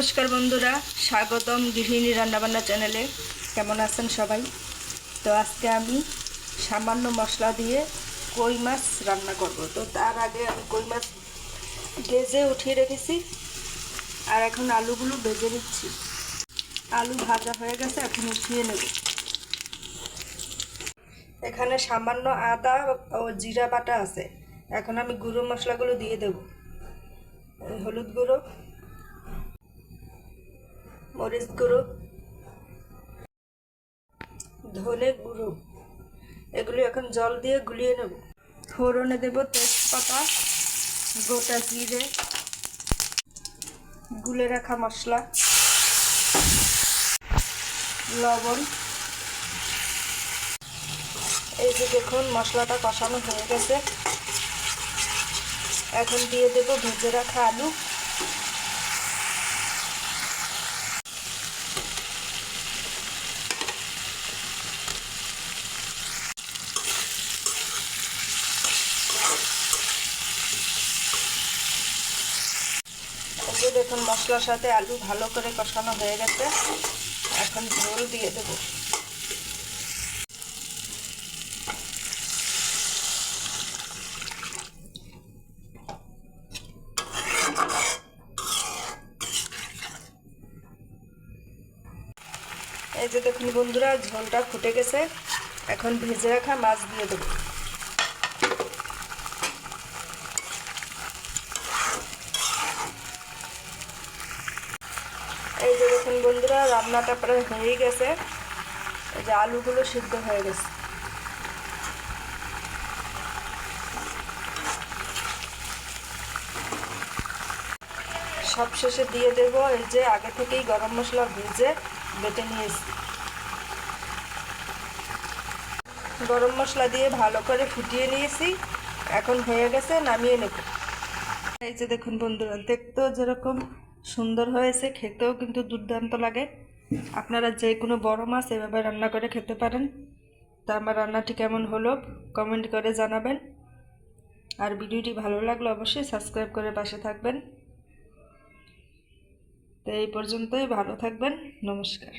নমস্কার বন্ধুরা, স্বাগতম গৃহিণী রান্নাবান্না চ্যানেলে। কেমন আছেন সবাই? তো আজকে আমি সামান্য মশলা দিয়ে কই মাছ রান্না করব। তো তার আগে আমি কই মাছ ভেজে উঠিয়ে রেখেছি, আর এখন আলুগুলো ভেজে নিচ্ছি। আলু ভাজা হয়ে গেছে, এখন উঠিয়ে নেব। এখানে সামান্য আদা ও জিরা বাটা আছে। এখন আমি গুঁড়ো মশলাগুলো দিয়ে দেব। হলুদ গুঁড়ো, মরিচ গুঁড়ো, ধনে গুঁড়ো, এগুলি এখন জল দিয়ে গুলিয়ে নেব। ফোড়নে দেব তেজপাতা, গোটা জিরে, গুলে রাখা মশলা, লবণ। এই যে দেখুন মশলাটা কষানো হয়ে গেছে। এখন দিয়ে দেব ভেজে রাখা আলু। এই যে দেখুন মশলার সাথে আলু ভালো করে কষানো হয়ে গেছে। এখন ঝোল দিয়ে দেব। এই যে দেখুন বন্ধুরা, ঝোলটা ফুটে গেছে। এখন ভেজে রাখা মাছ দিয়ে দেব। এই যে দেখুন বন্ধুরা, রান্নাটা প্রায় হয়ে গেছে। এই যে আলুগুলো সিদ্ধ হয়ে গেছে। সবশেষে দিয়ে দেব এই যে আগে থেকেই গরম মশলা ভেজে বেটে নিয়েছি। গরম মশলা দিয়ে ভালো করে ফুটিয়ে নিয়েছি। এখন হয়ে গেছে, নামিয়ে নেব। এই যে দেখুন বন্ধুরা, দেখতেও যেরকম সুন্দর হয়েছে, খেতেও কিন্তু দুর্দান্ত লাগে। আপনারা যে কোনো বড় মাছ এভাবে রান্না করে খেতে পারেন। তা আমার রান্নাটি কেমন হলো কমেন্ট করে জানাবেন। আর ভিডিওটি ভালো লাগলে অবশ্যই সাবস্ক্রাইব করে পাশে থাকবেন। তো এই পর্যন্তই, ভালো থাকবেন। নমস্কার।